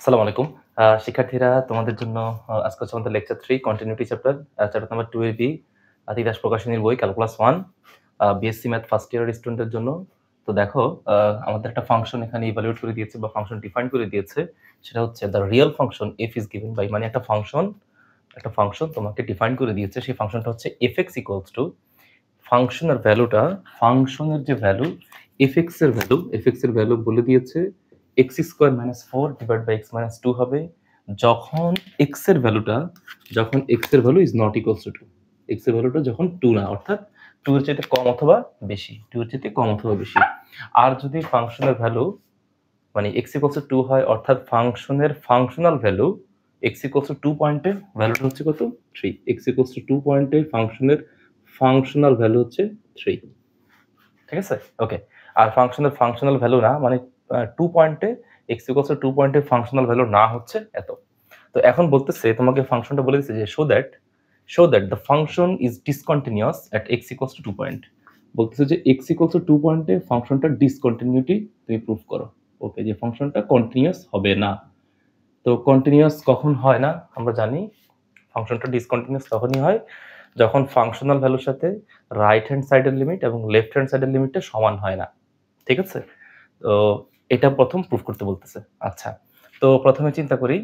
আসসালামু আলাইকুম। শিক্ষার্থীরা তোমাদের জন্য আজকে হচ্ছে আমাদের lecture 3 continuity chapter, chapter number 2 এর বি, তিতাস প্রকাশনীর বই ক্যালকুলাস 1, বিএসসি ম্যাথ ফার্স্ট ইয়ারের স্টুডেন্টদের জন্য। তো দেখো, আমাদের একটা ফাংশন এখানে ইভালুয়েট করে দিয়েছে বা ফাংশন ডিফাইন করে দিয়েছে। সেটা হচ্ছে the real function F is given by, মানে একটা ফাংশন তোমাকে ডিফাইন করে দিয়েছে। সেই ফাংশনটা হচ্ছে fx ইকুয়ালস টু ফাংশনের ভ্যালুটা, ফাংশনের যে ভ্যালু fx এর ভ্যালু বলে দিয়েছে x square minus 4 divide by x minus 2 হবে যখন x এর value is not equals to 2। X এর ভ্যালুটা যখন 2 না, অর্থাৎ 2 এর চাইতে কম অথবা বেশি, আর যদি ফাংশনের ভ্যালু মানে x ইকুয়ালস টু 2 হয়, অর্থাৎ ফাংশনের functional value x equals to 2 পয়েন্টে ভ্যালুটা হচ্ছে কত? 3। x ইকুয়ালস টু 2 পয়েন্টে ফাংশনের ফাংশনাল ভ্যালু হচ্ছে 3। ঠিক আছে, ওকে। আর ফাংশনাল ভ্যালু না, মানে 2 পয়েন্টে x ইকুয়ালস টু 2 পয়েন্টে ফাংশনাল ভ্যালু না হচ্ছে এত। তো এখন বলতেছে, তোমাকে ফাংশনটা বলে দিচ্ছে যে show that the function is discontinuous at x equals to 2 point. বলতেছে যে x ইকুয়ালস টু 2 পয়েন্টে ফাংশনটা ডিসকন্টিনিউটি তুমি প্রুফ করো। ওকে, যে ফাংশনটা কন্টিনিউয়াস হবে না। তো কন্টিনিউয়াস কখন হয় না আমরা জানি, ফাংশনটা ডিসকন্টিনিউয়াস তখনই হয় যখন ফাংশনাল ভ্যালুর সাথে রাইট হ্যান্ড সাইডের লিমিট এবং লেফট হ্যান্ড সাইডের লিমিটটা সমান হয় না। ঠিক আছে, তো এটা প্রথম প্রুফ করতে বলতেছে। আচ্ছা, তো প্রথমে চিন্তা করি,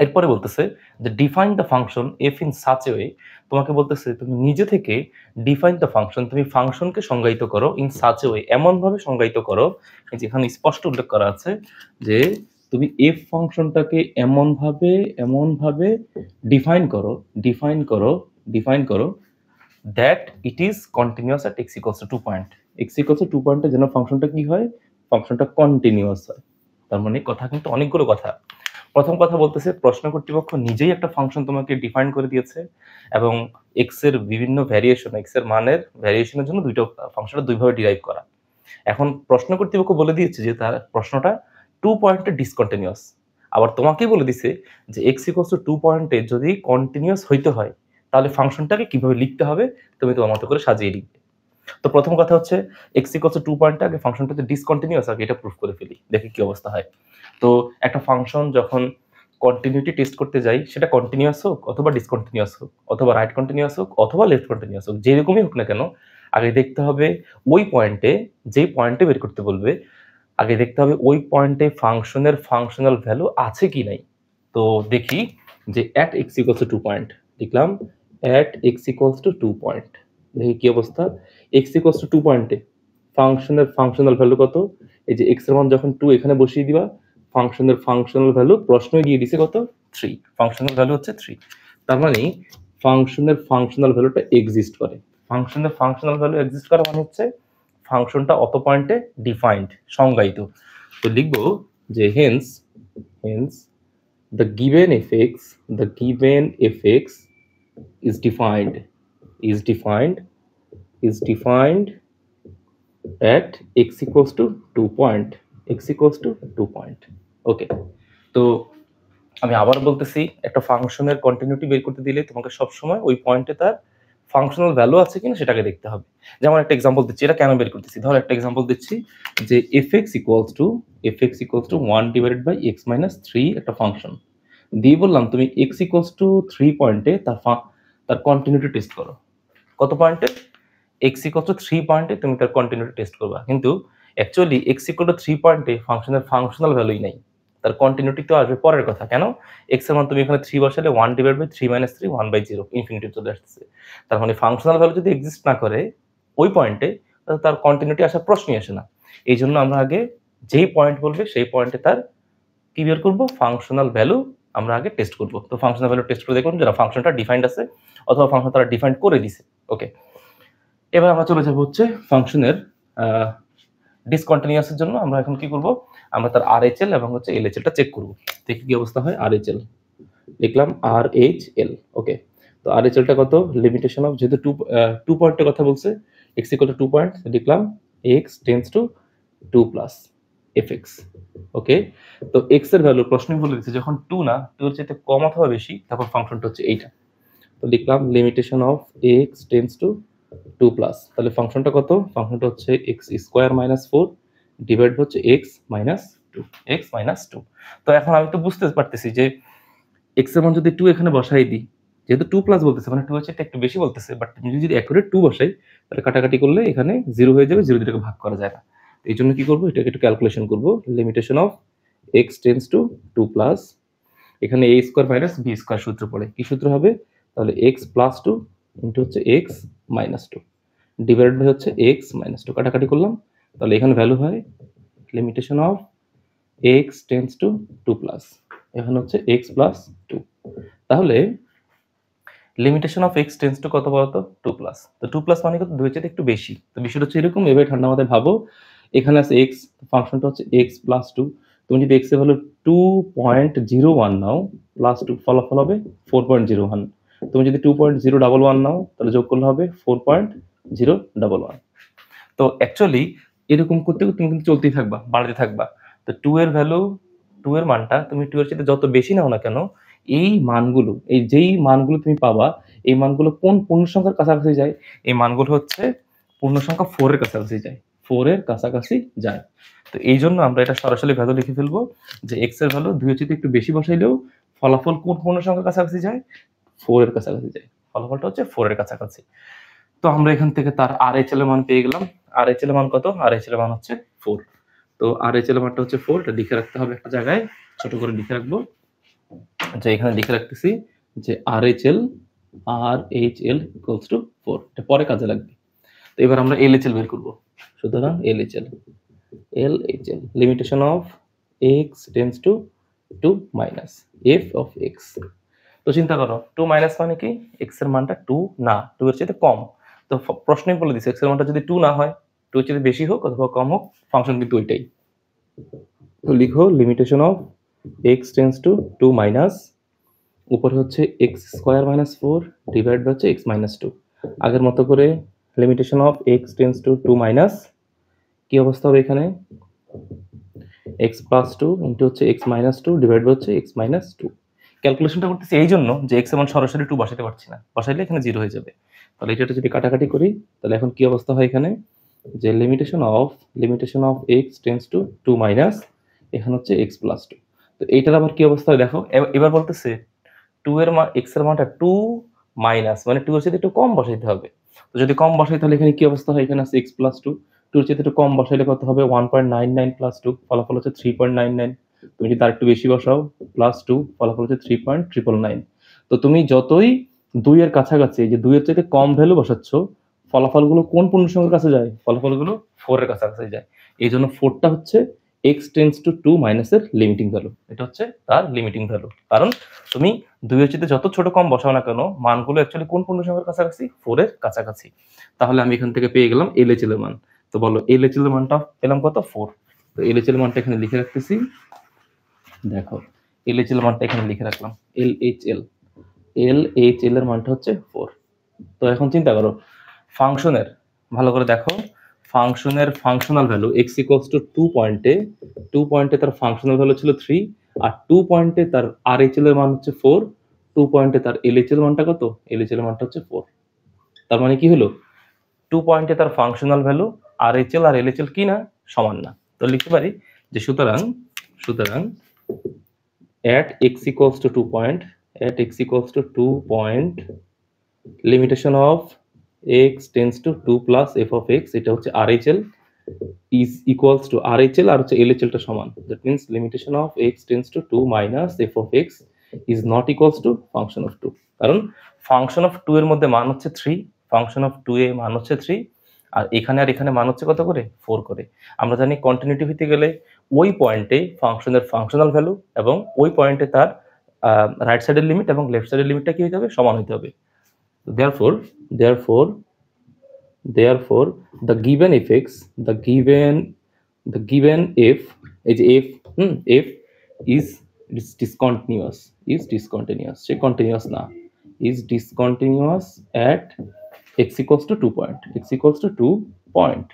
এরপরে বলতেছে যে define the function F in such a way. তোমাকে বলতেছে তুমি নিজে থেকে ডিফাইন দ্য ফাংশন, তুমি ফাংশনকে সংজ্ঞায়িত করো ইন সাচ এ ওয়ে, এমনভাবে সংজ্ঞায়িত করো, যেখানে স্পষ্ট উল্লেখ করা আছে যে তুমি এফ ফাংশনটাকে এমনভাবে ডিফাইন করো that it is continuous at x equals to 2 point. X equals to 2 পয়েন্টে যেন ফাংশনটা কি হয়, ফাংশনটা কন্টিনিউয়াস হয়। তার মানে কথা কিন্তু অনেকগুলো কথা। প্রথম কথা বলতেছে, প্রশ্ন কর্তৃপক্ষ নিজেই একটা ফাংশন তোমাকে ডিফাইন করে দিয়েছে এবং এক্স এর বিভিন্ন ভ্যারিয়েশন, এক্স এর মানের ভ্যারিয়েশনের জন্য ফাংশনটা দুইভাবে ডিরাইভ করা। এখন প্রশ্ন কর্তৃপক্ষ বলে দিয়েছে যে তার প্রশ্নটা 2 পয়েন্টে ডিসকন্টিনিউয়াস। আবার তোমাকেই বলে দিছে যে এক্স ইকুয়ালস টু 2 পয়েন্টে যদি কন্টিনিউয়াস হইতে হয় তাহলে ফাংশনটাকে কিভাবে লিখতে হবে তুমি তোমার মতো করে সাজিয়ে লিখবে। তো প্রথম কথা হচ্ছে এক্স ইকুয়ালস টু 2 পয়েন্টে আগে ফাংশনটা যে ডিসকন্টিনিউয়াস, আগে এটা প্রুফ করে ফেলি, দেখি কি অবস্থা হয়। তো একটা ফাংশন যখন কন্টিনিউটি টেস্ট করতে যাই, সেটা কন্টিনিউয়াস হোক অথবা ডিসকন্টিনিউয়াস হোক অথবা রাইট কন্টিনিউয়াস হোক অথবা লেফট কন্টিনিউয়াস হোক, যেরকমই হোক না কেন, আগে দেখতে হবে ওই পয়েন্টে, যেই পয়েন্টে বের করতে বলবে, আগে দেখতে হবে ওই পয়েন্টে ফাংশনের ফাংশনাল ভ্যালু আছে কি নাই। তো দেখি যে at x equals to 2 point, লিখলাম at x equals to 2 point. দেখি কি অবস্থা। এক্স ইকুয়ালস টু 2 পয়েন্টে ফাংশনের ফাংশনাল ভ্যালু কত? এই যে এক্স এর মান যখন 2 এখানে বসিয়ে দিবা, ফাংশনের ফাংশনাল ভ্যালু প্রশ্নই দিয়ে দিছে কত? 3। ফাংশনাল ভ্যালু হচ্ছে 3। তার মানে ফাংশনের ফাংশনাল ভ্যালুটা এক্সিস্ট করে। ফাংশনের ফাংশনাল ভ্যালু এক্সিস্ট করা মানে হচ্ছে ফাংশনটা অত পয়েন্টে ডিফাইন্ড, সংজ্ঞায়িত। তো লিখবো যে Haynes the given fx is defined at x equals to 2 point, ওকে। তো আমি আবার বলতেছি, একটা ফাংশনের কন্টিনিউটি বের করতে দিলে তোমাকে সবসময় ওই পয়েন্টে তার ফাংশনাল ভ্যালু আছে কিনা সেটাকে দেখতে হবে। যেমন একটা এক্সাম্পল দিচ্ছি, এটা কেন বের করতেছি, ধর একটা এক্সাম্পল দিচ্ছি যে fx equals to 1 divided by x minus 3 একটা ফাংশন দিয়ে বললাম তুমি x equals to 3 পয়েন্টে তার কন্টিনিউটি টেস্ট করো। কত পয়েন্টে? x equals to 3 পয়েন্টে তুমি তার কন্টিনিউটি টেস্ট করবা, কিন্তু অ্যাকচুয়ালি x equal to 3 পয়েন্টে ফাংশনের ফাংশনাল ভ্যালুই নাই, তার কন্টিনিউটি তো আসবে পরের কথা। কেন? x এর মান তুমি এখানে 3 বসালে 1 ডিভাইড বাই 3 মাইনাস 3 1/0 ইনফিনিটি চলে আসছে। তার মানে ফাংশনাল ভ্যালু যদি এক্সিস্ট না করে ওই পয়েন্টে, তাহলে তার কন্টিনিউটি আসার প্রশ্নই আসে না। এই জন্য আমরা আগে যেই পয়েন্ট বলবে সেই পয়েন্টে তার কি বের করবো, ফাংশনাল ভ্যালু আমরা আগে টেস্ট করব। তো ফাংশনাল ভ্যালু টেস্ট করে দেখলাম যে ফাংশনটা ডিফাইন্ড আছে অথবা ফাংশন তারা ডিফাইন্ড করে দিছে। ওকে, এবার আমরা চলে যাব হচ্ছে ফাংশনের ডিসকন্টিনিউয়াসের জন্য আমরা এখন কি করব, আমরা তার আরএইচএল এবং হচ্ছে এলএইচএলটা চেক করব, দেখি কি অবস্থা হয়। আরএইচএল লিখলাম আরএইচএল, ওকে। তো আরএইচএলটা কত? লিমিটেশন অফ, যেহেতু 2 পয়েন্টের কথা বলছে, x ইকুয়াল টু 2 পয়েন্ট, লিখলাম x tends to 2 plus fx, ওকে। তো x এর ভ্যালু প্রশ্নই বলে দিচ্ছে যখন 2 না, 2 এর চাইতে কম অথবা বেশি, তখন ফাংশনটা হচ্ছে এইটা। তো লিখলাম limitation of x tends to 2 plus, তাহলে ফাংশনটা কত? ফাংশনটা হচ্ছে x স্কোয়ার মাইনাস 4 ডিভাইড হচ্ছে x মাইনাস 2 x minus 2। তো এখন আমি তো বুঝতে পারতেছি যে x এর মান যদি 2 এখানে বসাই দিই, যেহেতু 2 প্লাস বলতেছে মানে 2 এর চেয়ে একটু বেশি বলতেছে, বাট তুমি যদি অ্যাকুরেট 2 বসাই তাহলে কাটাকাটি করলে এখানে 0 হয়ে যাবে, 0 দিয়ে এটাকে ভাগ করা যায় না। এই জন্য কি করব, এটাকে একটু ক্যালকুলেশন করব। Limitation of x tends to 2 plus, এখানে a square minus b square সূত্র পড়ে, কি সূত্র হবে তাহলে x প্লাস 2 ইনটু হচ্ছে x মাইনাস 2 ডিভাইডেড বাই হচ্ছে x মাইনাস 2, কাটাকাটি করলাম তাহলে এখানে ভ্যালু হয় limitation of x tends to 2 plus, এখানে হচ্ছে x প্লাস 2। তাহলে limitation of x tends two কত বলতো 2 প্লাস, তো 2 প্লাস মানে কত 2 এর চেয়ে একটু বেশি। তো বিষয়টা হচ্ছে এরকম, এভাবে ঠান্ডা মাথায় ভাবো, এখানে আছে x, ফাংশনটা হচ্ছে x প্লাস 2, তুমি যদি x এর ভ্যালু 2.01 নাও প্লাস 2 ফলাফল হবে 4.01, তুমি যদি 2.011 নাও তাহলে যোগ করলে হবে 4.011। তো অ্যাকচুয়ালি এরকম করতে করতে তুমি কিন্তু চলতেই থাকবা, বাড়তে থাকবা। তো 2 এর ভ্যালু, 2 এর মানটা তুমি 2 এর চেয়ে যত বেশি নাও না কেন, এই মানগুলো, এই যেই মানগুলো তুমি পাবা, এই মানগুলো কোন পূর্ণ সংখ্যার কাছাকাছি যায়, এই মানগুলো হচ্ছে পূর্ণ সংখ্যা 4 এর কাছাকাছি যায়, 4 এর কাছাকাছি যায়। তো এই জন্য আমরা এটা সরাসরি ভ্যালু লিখে ফেলবো যে x এর ভ্যালু 2 এর চেয়ে একটু বেশি বসাইলেও ফলাফল কোন পূর্ণ সংখ্যার কাছাকাছি যায়, 4 এর কাছাকাছি যায়, ফলাফলটা হচ্ছে 4 এর কাছাকাছি। তো আমরা এখান থেকে তার RHL এর মান পেয়ে গেলাম। RHL এর মান কত, RHL এর মান হচ্ছে 4। তো RHL এর মানটা হচ্ছে 4, এটা লিখে রাখতে হবে একটা জায়গায়, ছোট করে লিখে রাখবো, যে এখানে লিখে রাখতেছি যে RHL ইকুয়ালস টু 4, এটা পরে কাজে লাগবে। তো এবার আমরা LHL বের করব। সুতরাং LHL limitation of x tends to 2 minus f of x। তো চিন্তা করো 2 মাইনাস মানে কি, x এর মানটা 2 না, 2 এর চেয়ে কম। তো প্রশ্নই বলে দিছে x এর মানটা যদি 2 না হয়, 2 এর চেয়ে বেশি হোক অথবা কম হোক, ফাংশন কিন্তু ওইটাই। তো লিখো limitation of x tends to 2 minus, উপরে হচ্ছে x square minus 4 divide by হচ্ছে x মাইনাস 2। আগের মতো করে limitation of x tends to 2 minus, কি অবস্থা হবে এখানে x প্লাস 2 ইনটু হচ্ছে x মাইনাস 2 ডিভাইড বাই হচ্ছে x মাইনাস 2। ক্যালকুলেশনটা করতেছি এই জন্য যে x এর মান সরাসরি 2 বসাতে পারছি না, বসাইলে এখানে 0 হয়ে যাবে। তাহলে এটা যদি কাটাকাটি করি তাহলে এখন কি অবস্থা হয় এখানে, যে limitation of x tends to 2 minus, এখানে হচ্ছে x প্লাস 2। তো এইটার আবার কি অবস্থা হয় দেখো, এবার বলতেছে 2 এর মান, x এর মানটা 2 মাইনাস মানে 2 এর চেয়ে একটু কম বসাইতে হবে। তো যদি কম বসাই তাহলে এখানে কি অবস্থা হয়, এখানে আছে x প্লাস 2, 2 এর চেয়ে একটু কম বসাইলে কত হবে 1.99 প্লাস 2, ফলাফল হচ্ছে 3.99। তুমি যদি তার একটু বেশি বসাও প্লাস 2, ফলাফল হচ্ছে 3.999। তো তুমি যতই 2 এর কাছাকাছি, যে 2 এর থেকে কম ভ্যালু বসাচ্ছ, ফলাফলগুলো কোন পূর্ণ সংখ্যার কাছে যায়, ফলাফলগুলো 4 এর কাছাকাছি যায়। এই জন্য 4টা হচ্ছে x টেন্ডস টু 2 মাইনাসের লিমিটিং ভ্যালু, এটা হচ্ছে তার লিমিটিং ভ্যালু। কারণ তুমি 2 এর চেয়ে যত ছোট কম বসাও না কেন, মানগুলো অ্যাকচুয়ালি কোন পূর্ণ সংখ্যার কাছাকাছি, 4 এর কাছাকাছি। তাহলে আমি এখান থেকে পেয়ে গেলাম LHL এর মান। তো বলো LHL এর মানটা পেলাম কত, 4। তো LHL এর মানটা এখানে লিখে রাখতেছি, দেখো LHL এর মানটা এখানে লিখে রাখলাম, LHL এর মানটা হচ্ছে 4। তো এখন চিন্তা করো ফাংশনের, ভালো করে দেখো, ফাংশনের functional value x equals to 2 পয়েন্টে তার ফাংশনাল ভ্যালু ছিল 3, আর 2 পয়েন্টে তার RHL এর মান হচ্ছে 4, 2 পয়েন্টে তার LHL মানটা কত, LHL এর মানটা হচ্ছে 4। তার মানে কি হলো, 2 পয়েন্টে তার ফাংশনাল ভ্যালু RHL আর LHL কি না, সমান না। তো লিখতে পারি যে সুতরাং at x equals to 2 point, limitation of x tends to 2 plus f of x, এটা হচ্ছে RHL is equals to RHL আর হচ্ছে LHL টা সমান, that means limitation of x tends to 2 minus f of x is not equals to function of 2, কারণ function of 2 এর মধ্যে মান হচ্ছে 3, ফাংশন অফ 2 এ মান হচ্ছে 3, আর এখানে আর এখানে মান হচ্ছে কত করে, 4 করে। আমরা জানি কন্টিনিউটি হইতে গেলে ওই পয়েন্টে ফাংশনের ফাংশনাল ভ্যালু এবং ওই পয়েন্টে তার রাইট সাইডের লিমিট এবং লেফট সাইডের লিমিটটা কি হইতে হবে, সমান হইতে হবে। therefore the given f, এই যে f is discontinuous, say continuous না, is discontinuous at x equals to 2 point,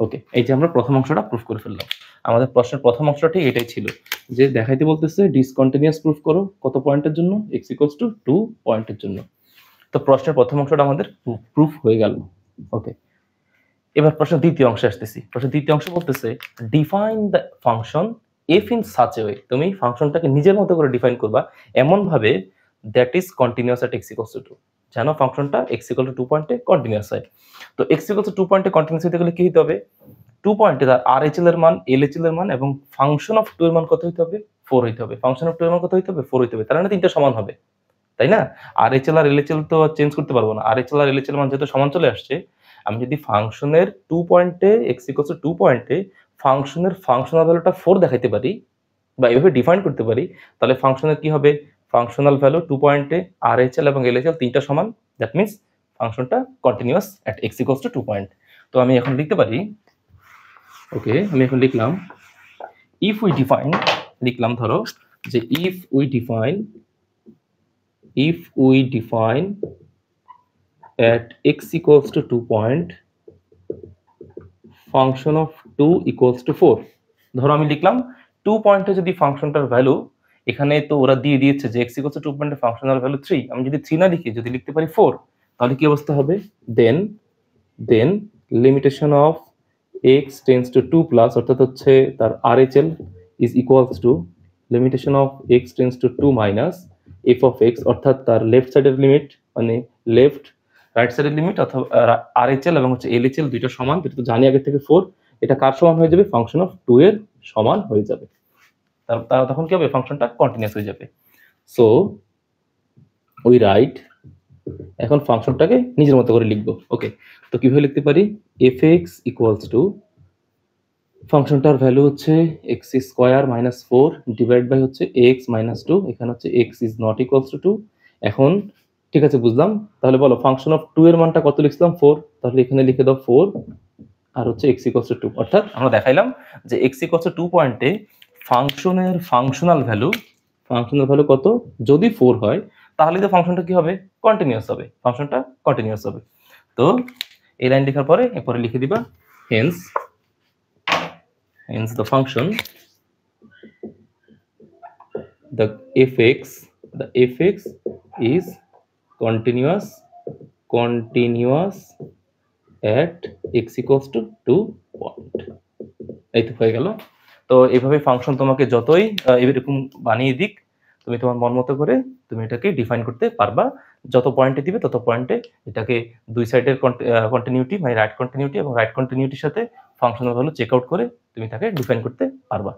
ওকে। এই যে আমরা প্রথম অংশটা প্রুফ করে ফেললাম। আমাদের প্রশ্নের প্রথম অংশটা ঠিক এটাই ছিল, যে দেখাইতে বলতেছে ডিসকন্টিনিউয়াস প্রুফ করো কত পয়েন্টের জন্য, x equals to 2 পয়েন্টের জন্য। তো প্রশ্নের প্রথম অংশটা আমাদের প্রুফ হয়ে গেল, ওকে। এবার প্রশ্ন দ্বিতীয় অংশে আসতেছি। প্রশ্ন দ্বিতীয় অংশ বলতেছে define the function F in such a way. তুমি ফাংশনটাকে নিজের মতো করে ডিফাইন করবা এমন ভাবে that is continuous at x equals to 2, যেন ফাংশনটা এক্স ইকুয়াল টু 2 পয়েন্টে কন্টিনিউয়াস হয়। তো এক্স ইকুয়াল টু 2 পয়েন্টে কন্টিনিউয়াস হতে গেলে কি হতে হবে? 2 পয়েন্টে তার RHL এর মান, LHL এর মান এবং ফাংশন অফ 2 এর মান কত হইতে হবে? 4 হইতে হবে। ফাংশন অফ 2 এর মান কত হইতে হবে? 4 হইতে হবে। তার মানে তিনটা সমান হবে, তাই না? RHL আর LHL তো চেঞ্জ করতে পারবো না। RHL আর LHL মান যেহেতু সমান চলে আসছে, আমি যদি ফাংশনের 2 পয়েন্টে x ইকুয়ালস টু 2 পয়েন্টে ফাংশনের ফাংশনাল ভ্যালুটা 4 দেখাইতে পারি বা এভাবে ডিফাইন করতে পারি, তাহলে ফাংশনের কি হবে? ফাংশনাল ভ্যালু 2 পয়েন্টে RHL এবং LHL তিনটা সমান, দ্যাট মিন্স ফাংশনটা continuous at x equals to 2 point. তো আমি এখন লিখতে পারি, ওকে, আমি এখন লিখলাম ইফ উই ডিফাইন, লিখলাম ধরো যে if we define at x equals to 2 point function of 2 equals to 4। ধরো আমি লিখলাম 2 পয়েন্টে যদি ফাংশনটার ভ্যালু, এখানে তো ওরা দিয়ে দিয়েছে যে x equals to 2 পয়েন্টে ফাংশনাল ভ্যালু 3, আমি যদি 3 না লিখি, যদি লিখতে পারি 4, তাহলে কি অবস্থা হবে? Then limitation of x tends to 2 plus, অর্থাৎ হচ্ছে তার RHL is equals to limitation of x tends to 2 minus f of x, অর্থাৎ তার লেফট সাইডের লিমিট মানে লেফট রাইট সাইডের লিমিট অথবা RHL এবং হচ্ছে LHL দুইটা সমান, যেটা তো জানি আগে থেকে 4, এটা কার সমান হয়ে যাবে? ফাংশন অফ 2 এর সমান হয়ে যাবে। তখন কি হবে? ফাংশনটা কন্টিনিউয়াস হয়ে যাবে। সো উই রাইট, এখন ফাংশনটাকে নিজের মতো করে লিখবো। ওকে, তো কিভাবে লিখতে পারি? fx ইকুয়ালস টু, ফাংশনটার ভ্যালু হচ্ছে x square minus 4 divide by হচ্ছে x মাইনাস 2, এখানে হচ্ছে x is not equals to 2। এখন ঠিক আছে, বুঝলাম। তাহলে বলো ফাংশন অফ 2 এর মানটা কত লিখলাম? 4, তাহলে এখানে লিখে দাও 4 আর হচ্ছে x ইকুয়ালস টু 2। অর্থাৎ আমরা দেখাইলাম যে x ইকুয়ালস টু 2 পয়েন্টে ফাংশনের ফাংশনাল ভ্যালু কত? যদি 4 হয় তাহলে তো ফাংশনটা কি হবে? কন্টিনিউয়াস হবে, ফাংশনটা কন্টিনিউয়াস হবে। তো এই লাইন লেখার পরে এরপরে লিখে দিবা Haynes the function, the fx is continuous at x equals to 2 point। এই তো হয়ে গেল। তো এইভাবে ফাংশন তোমাকে যতই এরকম বানিয়ে দিক, তুমি তোমার মন মতো করে তুমি এটাকে ডিফাইন করতে পারবা। যত পয়েন্টে দিবে তত পয়েন্টে এটাকে দুই সাইডের কন্টিনিউটি মানে রাইট কন্টিনিউটি এবং রাইট কন্টিনিউটির সাথে ফাংশনাল ভ্যালু চেক আউট করে তুমি তাকে ডিফাইন করতে পারবা।